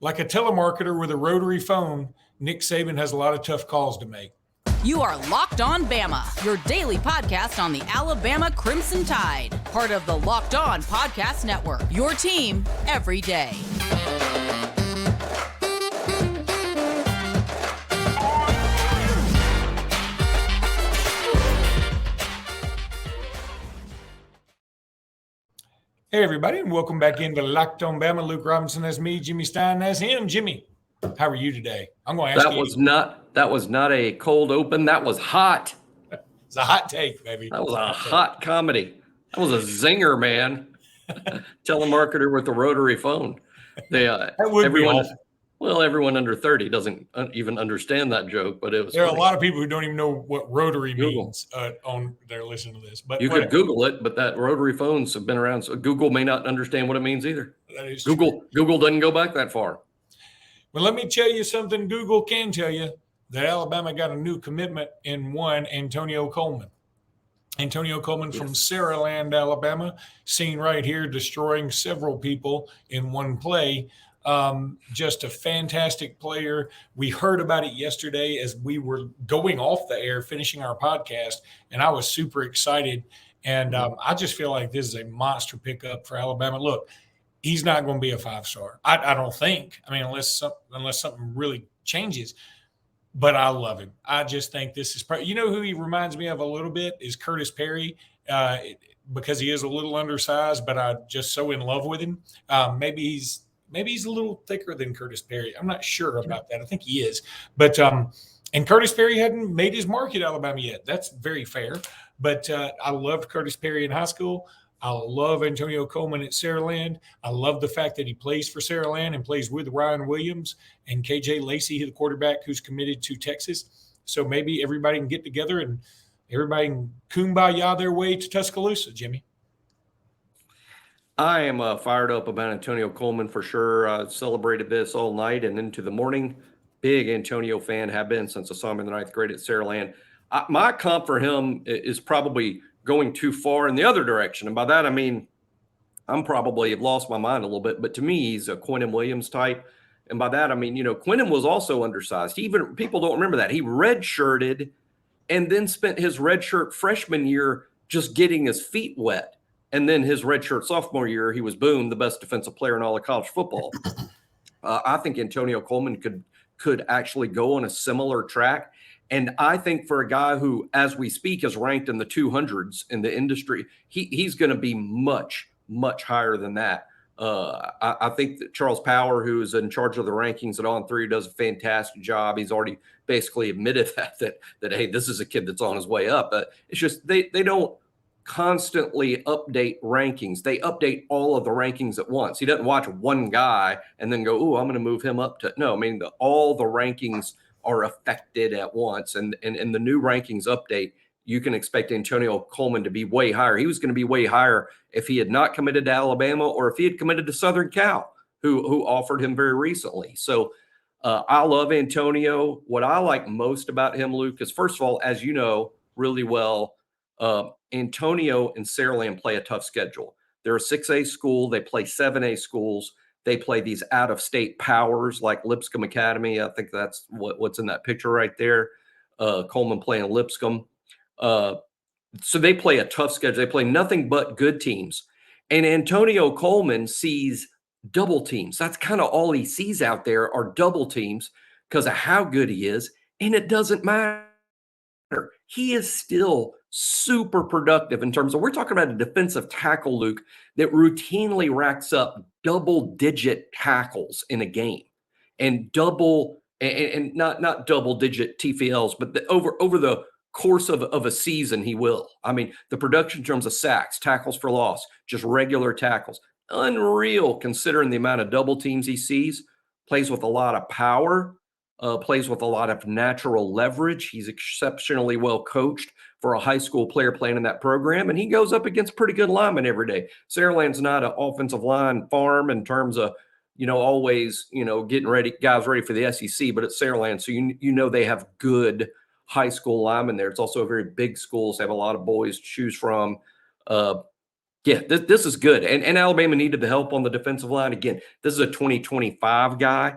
Like a telemarketer with a rotary phone, Nick Saban has a lot of tough calls to make. You are Locked On Bama, your daily podcast on the Alabama Crimson Tide. Part of the Locked On Podcast Network, your team every day. Hey, everybody, and welcome back into Locked On Bama. Luke Robinson as me, Jimmy Stein as him. Jimmy, how are you today? I'm going to ask you. That was not a cold open. That was hot. It's a hot take, baby. That was a hot comedy. That was a zinger, man. Telemarketer with a rotary phone. That would be awful. Well, everyone under 30 doesn't even understand that joke, but it was. There are a lot of people who don't even know what rotary means on they're listening to this. But you could Google it, but that rotary phones have been around, so Google may not understand what it means either. That is Google doesn't go back that far. Well, let me tell you something Google can tell you, that Alabama got a new commitment in one Antonio Coleman. Antonio Coleman from Saraland, Alabama, seen right here destroying several people in one play. Just a fantastic player. We heard about it yesterday as we were going off the air, finishing our podcast, and I was super excited. And I just feel like this is a monster pickup for Alabama. Look, he's not going to be a 5-star. I don't think. I mean, unless something really changes. But I love him. I just think this is you know who he reminds me of a little bit is Curtis Perry, because he is a little undersized, but I'm just so in love with him. Maybe he's a little thicker than Curtis Perry. I'm not sure about that. I think he is. But and Curtis Perry hadn't made his mark at Alabama yet. That's very fair. But I loved Curtis Perry in high school. I love Antonio Coleman at Saraland. I love the fact that he plays for Saraland and plays with Ryan Williams and KJ Lacey, the quarterback who's committed to Texas. So maybe everybody can get together and everybody can kumbaya their way to Tuscaloosa, Jimmy. I am fired up about Antonio Coleman for sure. I celebrated this all night and into the morning. Big Antonio fan, have been since I saw him in the 9th grade at Saraland. My comp for him is probably going too far in the other direction. And by that, I mean, I'm probably have lost my mind a little bit, but to me, he's a Quinnen Williams type. And by that, I mean, Quinnen was also undersized. Even people don't remember that. He redshirted and then spent his redshirt freshman year just getting his feet wet. And then his redshirt sophomore year, he was, boom, the best defensive player in all of college football. I think Antonio Coleman could actually go on a similar track. And I think for a guy who, as we speak, is ranked in the 200s in the industry, he's going to be much, much higher than that. I think that Charles Power, who is in charge of the rankings at On3, does a fantastic job. He's already basically admitted that hey, this is a kid that's on his way up. It's just they don't constantly update rankings. They update all of the rankings at once. He doesn't watch one guy and then go, "Oh, I'm going to move him up to." No, I mean all the rankings are affected at once. And in the new rankings update, you can expect Antonio Coleman to be way higher. He was going to be way higher if he had not committed to Alabama or if he had committed to Southern Cal, who offered him very recently. So I love Antonio. What I like most about him, Luke, is first of all, as you know really well, Antonio and Saraland play a tough schedule. They're a 6A school. They play 7A schools. They play these out-of-state powers like Lipscomb Academy. I think that's what's in that picture right there. Coleman playing Lipscomb. So they play a tough schedule. They play nothing but good teams. And Antonio Coleman sees double teams. That's kind of all he sees out there are double teams because of how good he is. And it doesn't matter. He is still super productive in terms of, we're talking about a defensive tackle, Luke, that routinely racks up double-digit tackles in a game, and not double-digit TFLs, but over the course of a season, he will. I mean, the production in terms of sacks, tackles for loss, just regular tackles, unreal considering the amount of double teams he sees. Plays with a lot of power. Plays with a lot of natural leverage. He's exceptionally well coached for a high school player playing in that program, and he goes up against pretty good linemen every day. Saraland's not an offensive line farm in terms of, always, getting guys ready for the SEC, but it's Saraland, so they have good high school linemen there. It's also a very big school, so they have a lot of boys to choose from. Yeah, this is good. And Alabama needed the help on the defensive line. Again, this is a 2025 guy.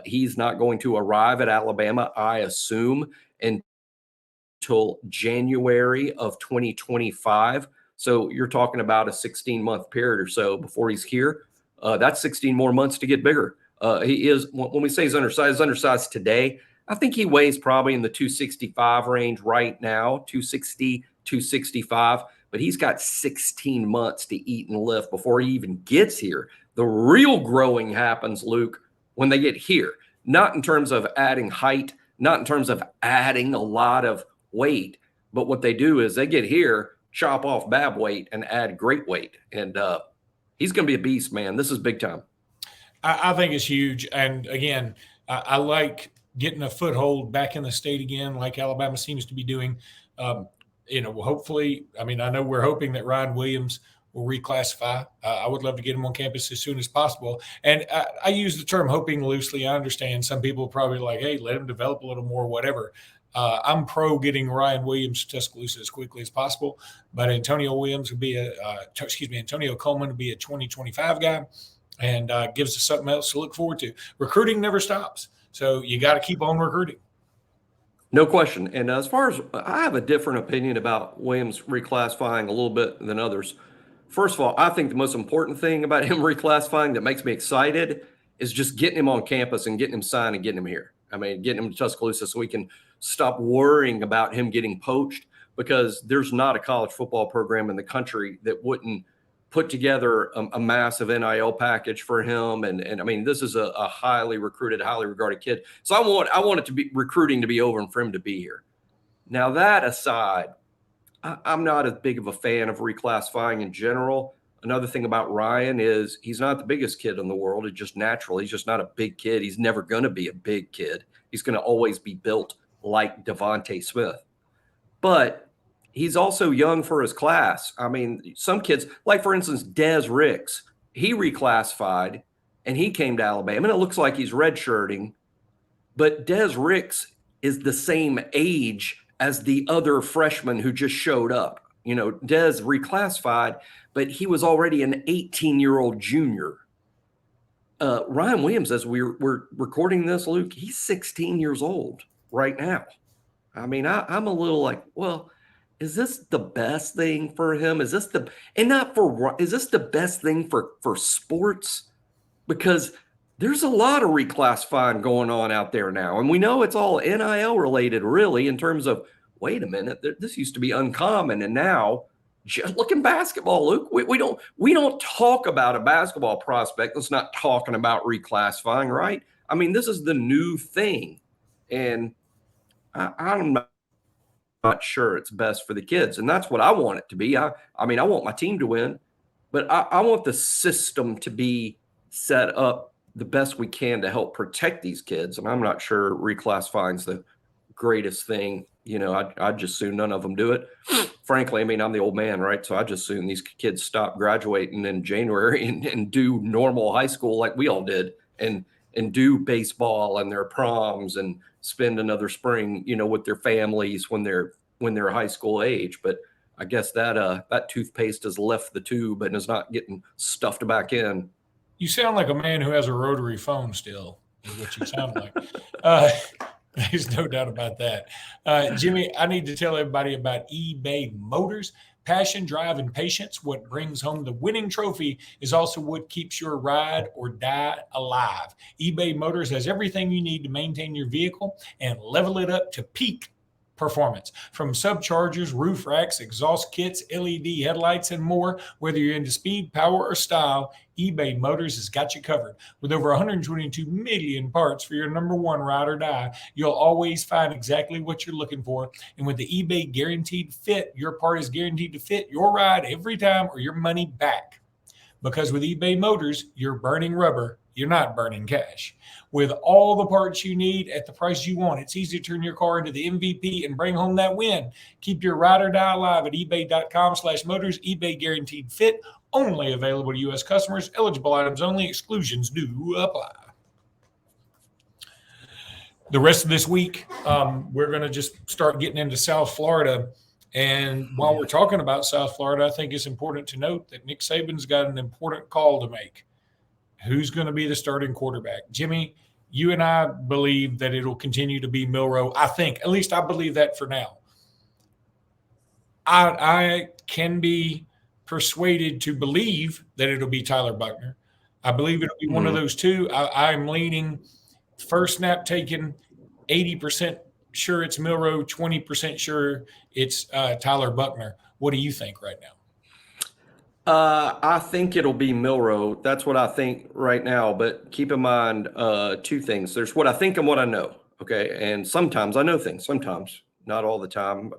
He's not going to arrive at Alabama, I assume, until January of 2025. So you're talking about a 16-month period or so before he's here. That's 16 more months to get bigger. He is, when we say he's undersized today. I think he weighs probably in the 265 range right now, 260, 265. But he's got 16 months to eat and lift before he even gets here. The real growing happens, Luke, when they get here, not in terms of adding height, not in terms of adding a lot of weight, but what they do is they get here, chop off bad weight and add great weight. And he's going to be a beast, man. This is big time. I think it's huge. And again, I like getting a foothold back in the state again, like Alabama seems to be doing. Hopefully, I know we're hoping that Ryan Williams will reclassify. I would love to get him on campus as soon as possible. And I use the term hoping loosely. I understand some people probably like, hey, let him develop a little more, whatever. I'm pro getting Ryan Williams to Tuscaloosa as quickly as possible. But Antonio Coleman would be a 2025 guy and gives us something else to look forward to. Recruiting never stops. So you got to keep on recruiting. No question. And as far as I have a different opinion about Williams reclassifying a little bit than others. First of all, I think the most important thing about him reclassifying that makes me excited is just getting him on campus and getting him signed and getting him here. Getting him to Tuscaloosa so we can stop worrying about him getting poached, because there's not a college football program in the country that wouldn't put together a massive NIL package for him. And this is a highly recruited, highly regarded kid. So I want it to be recruiting to be over and for him to be here. Now, that aside, I'm not as big of a fan of reclassifying in general. Another thing about Ryan is he's not the biggest kid in the world. It's just natural. He's just not a big kid. He's never going to be a big kid. He's going to always be built like Devontae Smith. But he's also young for his class. Some kids, like for instance, Des Ricks, he reclassified and he came to Alabama, and it looks like he's redshirting. But Des Ricks is the same age as the other freshman who just showed up. Des reclassified, but he was already an 18-year-old junior. Ryan Williams, as we're recording this, Luke, he's 16 years old right now. I'm a little like, well, is this the best thing for him? Is this the best thing for sports? Because there's a lot of reclassifying going on out there now. And we know it's all NIL related, really, in terms of, wait a minute, this used to be uncommon. And now, just look in basketball, Luke. We don't talk about a basketball prospect that's not talking about reclassifying, right? This is the new thing. And I'm not sure it's best for the kids. And that's what I want it to be. I want my team to win, but I want the system to be set up the best we can to help protect these kids. And I'm not sure reclassifying is the greatest thing. I'd just assume none of them do it. Frankly, I'm the old man, right? So I just assume these kids stop graduating in January and do normal high school like we all did, and do baseball and their proms and spend another spring, with their families when they're high school age. But I guess that toothpaste has left the tube and is not getting stuffed back in. You sound like a man who has a rotary phone still, is what you sound like. There's no doubt about that. Jimmy, I need to tell everybody about eBay Motors. Passion, drive, and patience. What brings home the winning trophy is also what keeps your ride or die alive. eBay Motors has everything you need to maintain your vehicle and level it up to peak performance. From subchargers, roof racks, exhaust kits, LED headlights, and more, whether you're into speed, power, or style, eBay Motors has got you covered. With over 122 million parts for your number one ride or die, you'll always find exactly what you're looking for. And with the eBay Guaranteed Fit, your part is guaranteed to fit your ride every time or your money back. Because with eBay Motors, you're burning rubber, you're not burning cash. With all the parts you need at the price you want, it's easy to turn your car into the MVP and bring home that win. Keep your ride or die alive at ebay.com/motors. eBay Guaranteed Fit, only available to U.S. customers. Eligible items only. Exclusions do apply. The rest of this week, we're going to just start getting into South Florida And while we're talking about South Florida, I think it's important to note that Nick Saban's got an important call to make. Who's going to be the starting quarterback? Jimmy, you and I believe that it'll continue to be Milroe. I think, at least I believe that for now. I can be persuaded to believe that it'll be Tyler Buckner. I believe it'll be one of those two. I'm leaning first snap taken, 80% sure it's Milroe, 20% sure it's Tyler Buckner. What do you think right now? I think it'll be Milroe. That's what I think right now. But keep in mind two things. There's what I think and what I know. Okay. And sometimes I know things, sometimes, not all the time.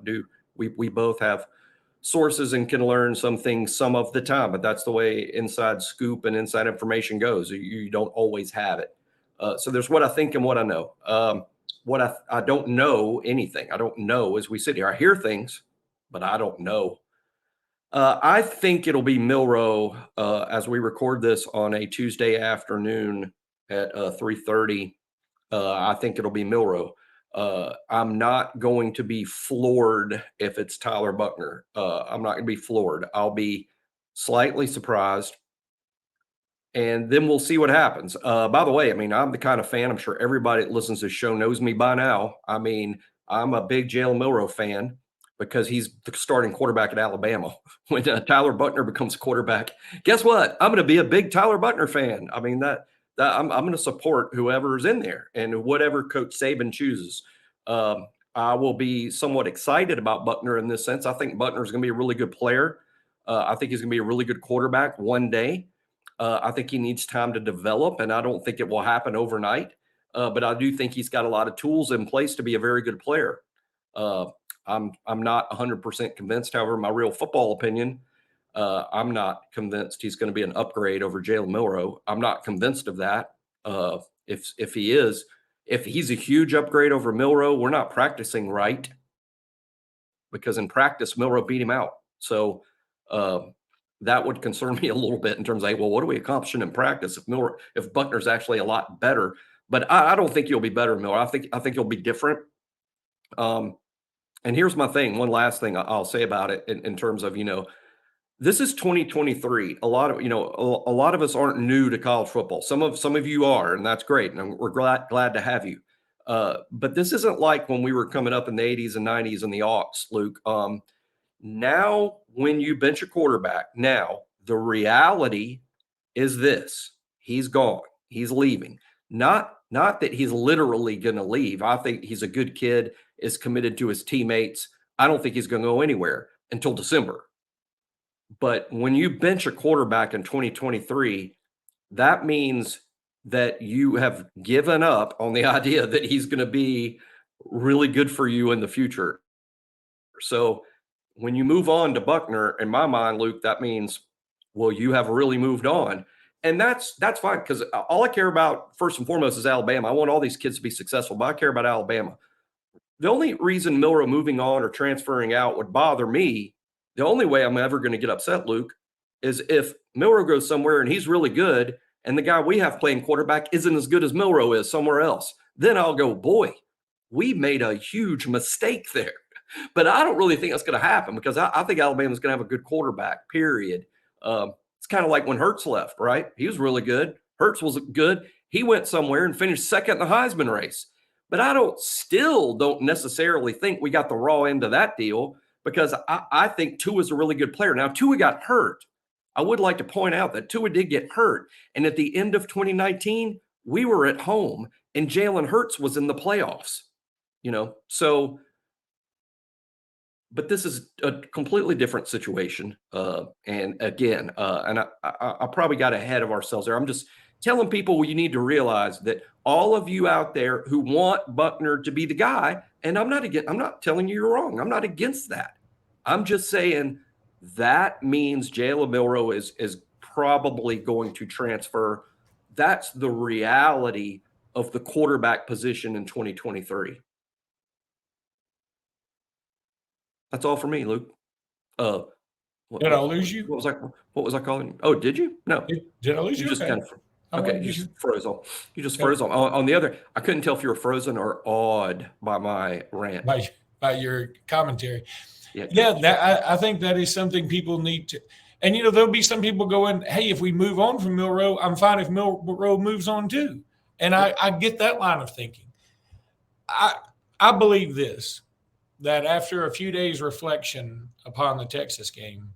We both have sources and can learn some things some of the time, but that's the way inside scoop and inside information goes. You don't always have it. So there's what I think and what I know. What I don't know anything. I don't know as we sit here. I hear things, but I don't know. I think it'll be Milroe as we record this on a Tuesday afternoon at 3:30. I think it'll be Milroe. I'm not going to be floored if it's Tyler Buckner. I'm not going to be floored. I'll be slightly surprised. And then we'll see what happens. By the way, I mean, I'm the kind of fan, I'm sure everybody that listens to the show knows me by now. I mean, I'm a big Jalen Milroe fan because he's the starting quarterback at Alabama. When Tyler Buckner becomes quarterback, guess what? I'm going to be a big Tyler Buckner fan. I mean, I'm going to support whoever's in there and whatever Coach Saban chooses. I will be somewhat excited about Buckner in this sense. I think Buckner is going to be a really good player. I think he's going to be a really good quarterback one day. I think he needs time to develop, and I don't think it will happen overnight. But I do think he's got a lot of tools in place to be a very good player. I'm not 100% convinced. However, my real football opinion, I'm not convinced he's going to be an upgrade over Jalen Milroe. I'm not convinced of that. If he is, if he's a huge upgrade over Milroe, we're not practicing right, because in practice Milroe beat him out. So that would concern me a little bit in terms of, well, what are we accomplishing in practice if Buckner's actually a lot better? But I don't think he'll be better than Milroe. I think he'll be different. And here's my thing. One last thing I'll say about it in terms of, this is 2023. A lot of us aren't new to college football. Some of you are, and that's great. And we're glad to have you. But this isn't like when we were coming up in the 80s and 90s and the aughts, Luke. Now, when you bench a quarterback, now the reality is this: he's gone, he's leaving. Not that he's literally going to leave. I think he's a good kid, is committed to his teammates. I don't think he's going to go anywhere until December. But when you bench a quarterback in 2023, that means that you have given up on the idea that he's going to be really good for you in the future. So when you move on to Buckner, in my mind, Luke, that means, well, you have really moved on. And that's fine, because all I care about first and foremost is Alabama. I want all these kids to be successful, but I care about Alabama. The only reason Milroe moving on or transferring out would bother me, the only way I'm ever going to get upset, Luke, is if Milroe goes somewhere and he's really good and the guy we have playing quarterback isn't as good as Milroe is somewhere else. Then I'll go, boy, we made a huge mistake there. But I don't really think that's going to happen, because I think Alabama's going to have a good quarterback, period. It's kind of like when Hurts left, right? He was really good. Hurts was good. He went somewhere and finished second in the Heisman race. But I still don't necessarily think we got the raw end of that deal, because I think Tua's a really good player. Now, Tua got hurt. I would like to point out that Tua did get hurt. And at the end of 2019, we were at home and Jalen Hurts was in the playoffs, so. But this is a completely different situation. And again, and I probably got ahead of ourselves there. I'm just telling people, you need to realize that all of you out there who want Buckner to be the guy, and I'm not telling you you're wrong. I'm not against that. I'm just saying that means Jalen Milroe is probably going to transfer. That's the reality of the quarterback position in 2023. That's all for me, Luke. Did I lose you? What was I calling you? Oh, did you? No. Did I lose you? You just okay. kind of okay. You just froze on. You just froze on. On the other, I couldn't tell if you were frozen or awed by my rant. By your commentary. I think that is something people need to. And, there'll be some people going, hey, if we move on from Milroe, I'm fine if Milroe moves on too. And I get that line of thinking. I believe this, that after a few days reflection upon the Texas game,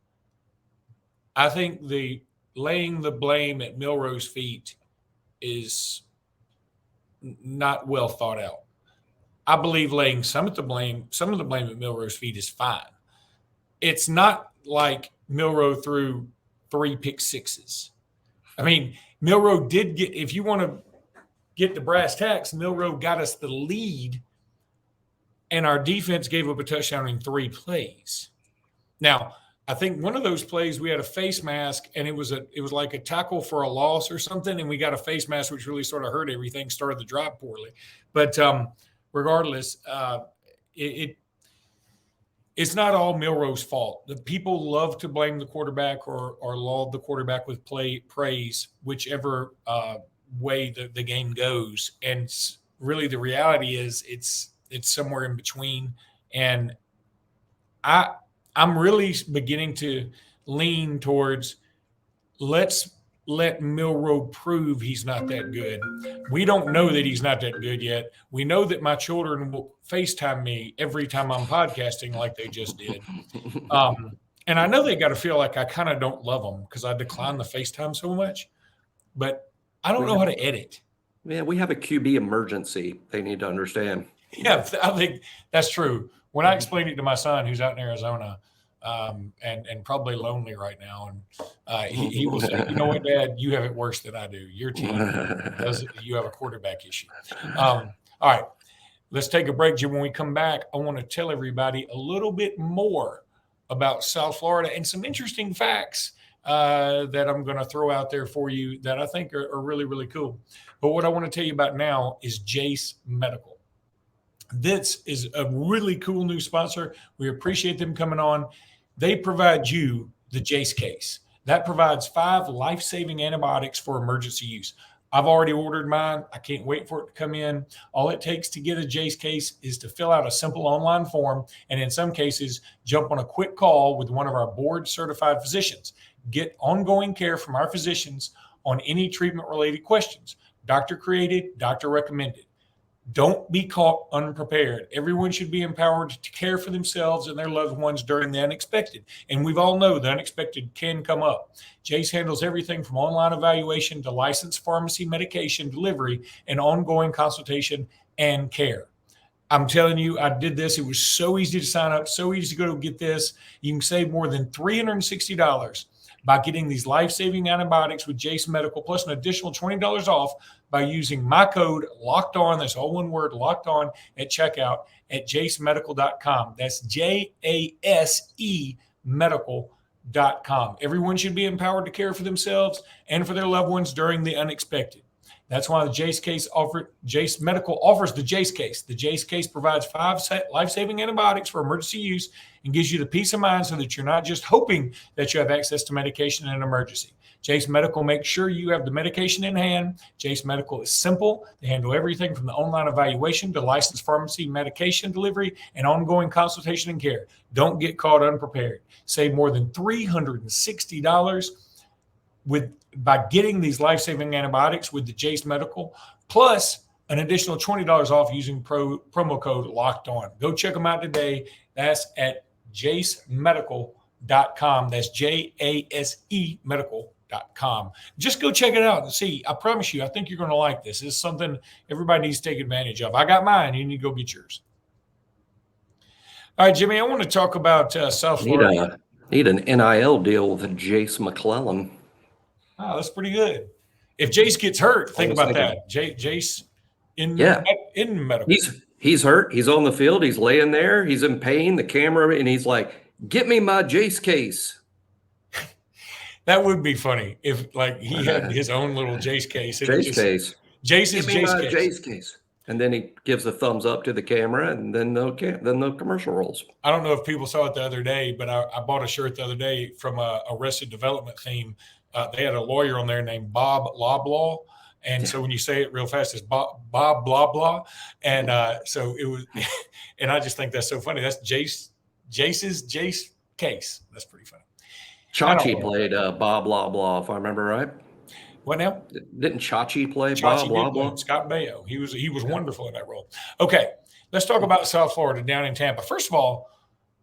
I think the laying the blame at Milroe's feet is not well thought out. I believe laying some of the blame at Milroe's feet is fine. It's not like Milroe threw 3 pick sixes. I mean, Milroe did get, if you want to get the brass tacks, Milroe got us the lead, and our defense gave up a touchdown in 3 plays. Now, I think one of those plays we had a face mask, and it was like a tackle for a loss or something, and we got a face mask which really sort of hurt everything, started the drive poorly. But regardless, it's not all Milroe's fault. The people love to blame the quarterback or laud the quarterback with praise, whichever way the game goes. And really, the reality is it's somewhere in between. And I'm really beginning to lean towards let's let Milroe prove he's not that good. We don't know that he's not that good yet. We know that my children will FaceTime me every time I'm podcasting like they just did. And I know they got to feel like I kind of don't love them because I decline the FaceTime so much. But I don't know how to edit. Yeah, we have a QB emergency. They need to understand. Yeah, I think that's true. When I explained it to my son, who's out in Arizona, and probably lonely right now, and he will say, "You know what, Dad? You have it worse than I do. Your team you have a quarterback issue." All right, let's take a break, Jim. When we come back, I want to tell everybody a little bit more about South Florida and some interesting facts that I'm going to throw out there for you that I think are really, really cool. But what I want to tell you about now is Jase Medical. This is a really cool new sponsor. We appreciate them coming on. They provide you the Jase case. That provides 5 life-saving antibiotics for emergency use. I've already ordered mine. I can't wait for it to come in. All it takes to get a Jase case is to fill out a simple online form, and in some cases, jump on a quick call with one of our board-certified physicians. Get ongoing care from our physicians on any treatment-related questions. Doctor created, doctor recommended. Don't be caught unprepared. Everyone should be empowered to care for themselves and their loved ones during the unexpected. And we've all know the unexpected can come up. Jase handles everything from online evaluation to licensed pharmacy medication delivery and ongoing consultation and care. I'm telling you, I did this. It was so easy to sign up, so easy to go get this. You can save more than $360 by getting these life-saving antibiotics with Jase Medical, plus an additional $20 off by using my code LOCKEDON, that's all one word, locked on, at checkout at jasemedical.com. That's JASE medical.com. Everyone should be empowered to care for themselves and for their loved ones during the unexpected. That's why the Jase Medical offers the Jase case. The Jase case provides 5 life-saving antibiotics for emergency use and gives you the peace of mind so that you're not just hoping that you have access to medication in an emergency. Jase Medical makes sure you have the medication in hand. Jase Medical is simple. They handle everything from the online evaluation to licensed pharmacy medication delivery and ongoing consultation and care. Don't get caught unprepared. Save more than $360 by getting these life-saving antibiotics with the Jase Medical, plus an additional $20 off using promo code LOCKED ON. Go check them out today. That's at jasemedical.com. That's JASE medical.com. Just go check it out and see. I promise you, I think you're going to like this. It's something everybody needs to take advantage of. I got mine. You need to go get yours. All right, Jimmy, I want to talk about South Florida. Need an NIL deal with Jase McClellan. Oh, that's pretty good. If Jase gets hurt, think about that. Jase in medical. He's hurt. He's on the field. He's laying there. He's in pain. The camera, and he's like, "Get me my Jase case." That would be funny if, like, he had his own little Jase case. Jase case. Jase's Jase case. And then he gives a thumbs up to the camera, and then the commercial rolls. I don't know if people saw it the other day, but I bought a shirt the other day from a Arrested Development theme. They had a lawyer on there named Bob Loblaw. And so when you say it real fast, it's Bob blah blah. And so it was, and I just think that's so funny. That's Jase Jase Case. That's pretty funny. Chachi played blah, blah, blah, if I remember right. What now? Didn't Chachi play blah, Chachi blah, blah? Scott Baio. He was wonderful in that role. Okay, let's talk about South Florida down in Tampa. First of all,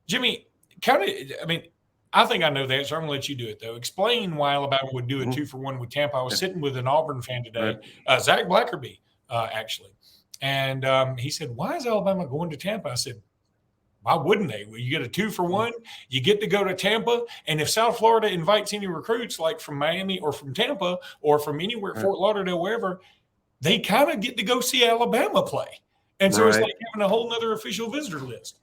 Jimmy, I think I know that, so I'm going to let you do it, though. Explain why Alabama would do a 2-for-1 with Tampa. I was sitting with an Auburn fan today, Zach Blackerby, actually. And he said, why is Alabama going to Tampa? I said, why wouldn't they? Well, you get a 2-for-1. You get to go to Tampa. And if South Florida invites any recruits, like from Miami or from Tampa or from anywhere, Fort Lauderdale, wherever, they kind of get to go see Alabama play. And so it's like having a whole nother official visitor list.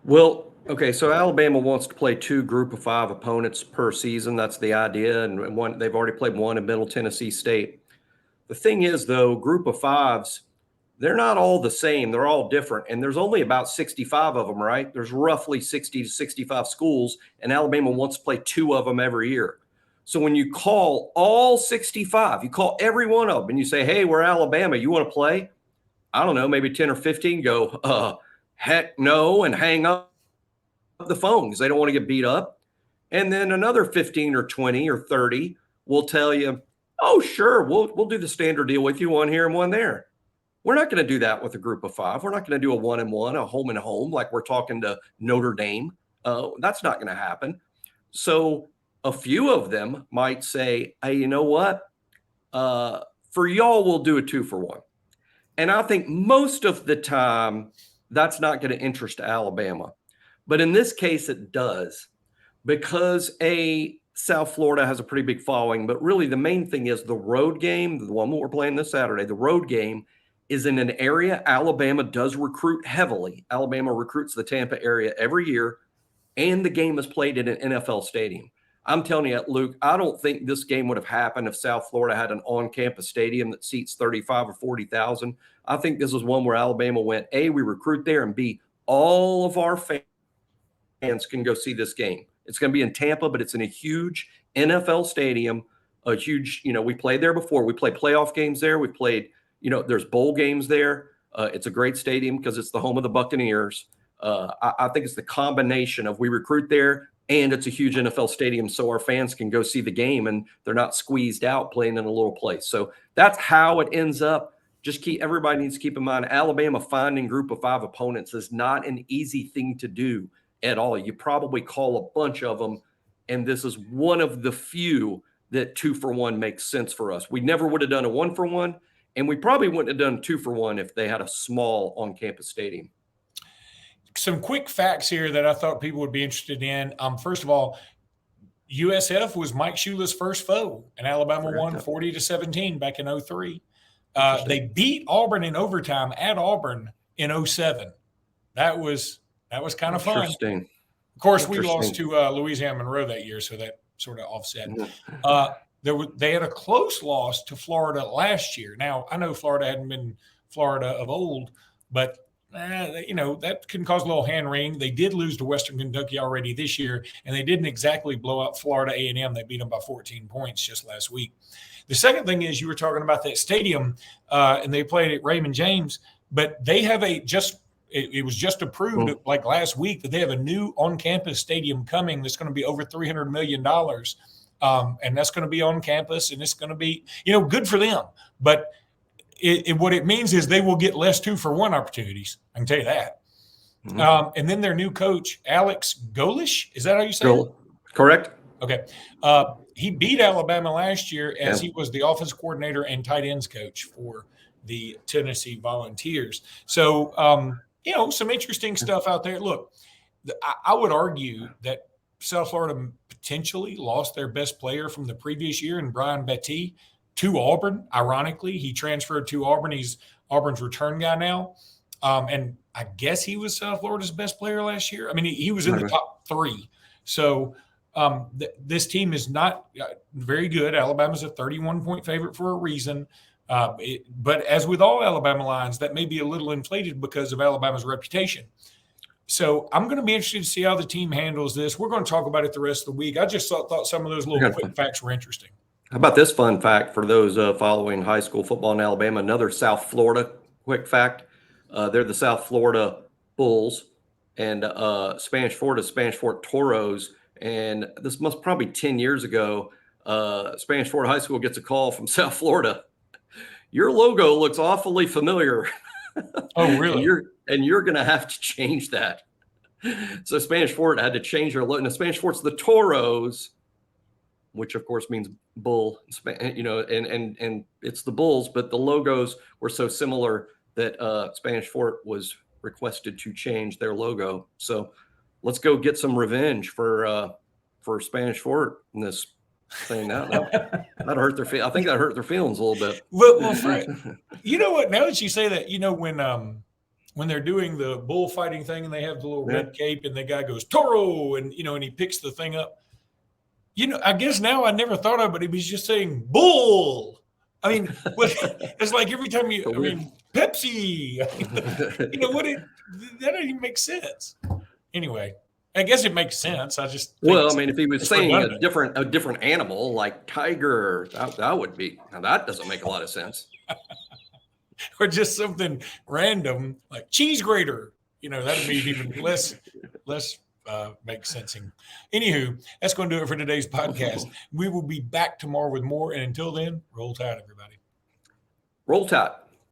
Well, okay, so Alabama wants to play 2 Group of 5 opponents per season. That's the idea. And one, they've already played one in Middle Tennessee State. The thing is, though, Group of 5s, they're not all the same. They're all different. And there's only about 65 of them, right? There's roughly 60 to 65 schools, and Alabama wants to play 2 of them every year. So when you call all 65, you call every one of them, and you say, hey, we're Alabama. You want to play? I don't know, maybe 10 or 15 go, heck no, and hang up the phone because they don't want to get beat up. And then another 15 or 20 or 30 will tell you, oh, sure, we'll do the standard deal with you, one here and one there. We're not going to do that with a Group of 5. We're not going to do a 1-and-1, a home and home, like we're talking to Notre Dame. That's not going to happen. So a few of them might say, hey, you know what? For y'all, we'll do a 2-for-1. And I think most of the time that's not going to interest Alabama. But in this case, it does, because South Florida has a pretty big following. But really the main thing is the road game, the one that we're playing this Saturday, the road game is in an area Alabama does recruit heavily. Alabama recruits the Tampa area every year, and the game is played in an NFL stadium. I'm telling you, Luke, I don't think this game would have happened if South Florida had an on-campus stadium that seats 35 or 40,000. I think this is one where Alabama went, A, we recruit there, and B, all of our fans can go see this game. It's going to be in Tampa, but it's in a huge NFL stadium, a huge, we played there before. We played playoff games there. We played, there's bowl games there. It's a great stadium because it's the home of the Buccaneers. I think it's the combination of we recruit there, and it's a huge NFL stadium so our fans can go see the game and they're not squeezed out playing in a little place. So that's how it ends up. Everybody needs to keep in mind, Alabama finding Group of 5 opponents is not an easy thing to do at all. You probably call a bunch of them, and this is one of the few that 2-for-1 makes sense for us. We never would have done a 1-for-1, and we probably wouldn't have done 2-for-1 if they had a small on-campus stadium. Some quick facts here that I thought people would be interested in. First of all, USF was Mike Shula's first foe, and Alabama won 40-17 back in 2003. They beat Auburn in overtime at Auburn in 2007. That was kind of fun. Interesting. Of course, we lost to Louisiana Monroe that year, so that sort of offset. They had a close loss to Florida last year. Now, I know Florida hadn't been Florida of old, but that can cause a little hand wring. They did lose to Western Kentucky already this year, and they didn't exactly blow out Florida A&M. They beat them by 14 points just last week. The second thing is you were talking about that stadium, and they played at Raymond James, but they have it was just approved like last week that they have a new on-campus stadium coming that's going to be over $300 million, and that's going to be on campus, and it's going to be, good for them. But what it means is they will get less 2-for-1 opportunities. I can tell you that. And then their new coach, Alex Golish, is that how you say it? Correct. Okay. He beat Alabama last year as he was the offensive coordinator and tight ends coach for the Tennessee Volunteers. So, some interesting stuff out there. Look, I would argue that South Florida potentially lost their best player from the previous year in Brian Betty to Auburn. Ironically, he transferred to Auburn. He's Auburn's return guy now. And I guess he was South Florida's best player last year. I mean, he was in the top 3. So this team is not very good. Alabama's a 31-point favorite for a reason. But as with all Alabama lines, that may be a little inflated because of Alabama's reputation. So I'm going to be interested to see how the team handles this. We're going to talk about it the rest of the week. I just thought some of those little quick facts were interesting. How about this fun fact for those following high school football in Alabama? Another South Florida quick fact. They're the South Florida Bulls. and Spanish Fort is Spanish Fort Toros. And this must probably 10 years ago. Spanish Fort High School gets a call from South Florida. Your logo looks awfully familiar. Oh, really? and you're going to have to change that. So Spanish Fort had to change their logo. Now, Spanish Fort's the Toros, which of course means bull, and it's the bulls, but the logos were so similar that Spanish Fort was requested to change their logo. So let's go get some revenge for Spanish Fort in this thing. That hurt their I think that hurt their feelings a little bit. Well, Frank, you know what? Now that you say that, when they're doing the bullfighting thing and they have the little red cape and the guy goes Toro and he picks the thing up. I guess now I never thought of it, but he was just saying bull. I mean, it's like every time Pepsi. That doesn't even make sense. Anyway, I guess it makes sense. I just if he was saying a different animal like tiger, that would be. Now that doesn't make a lot of sense. Or just something random like cheese grater. That'd be even less make sensing. Anywho, that's going to do it for today's podcast. We will be back tomorrow with more. And until then, roll tide, everybody. Roll tide.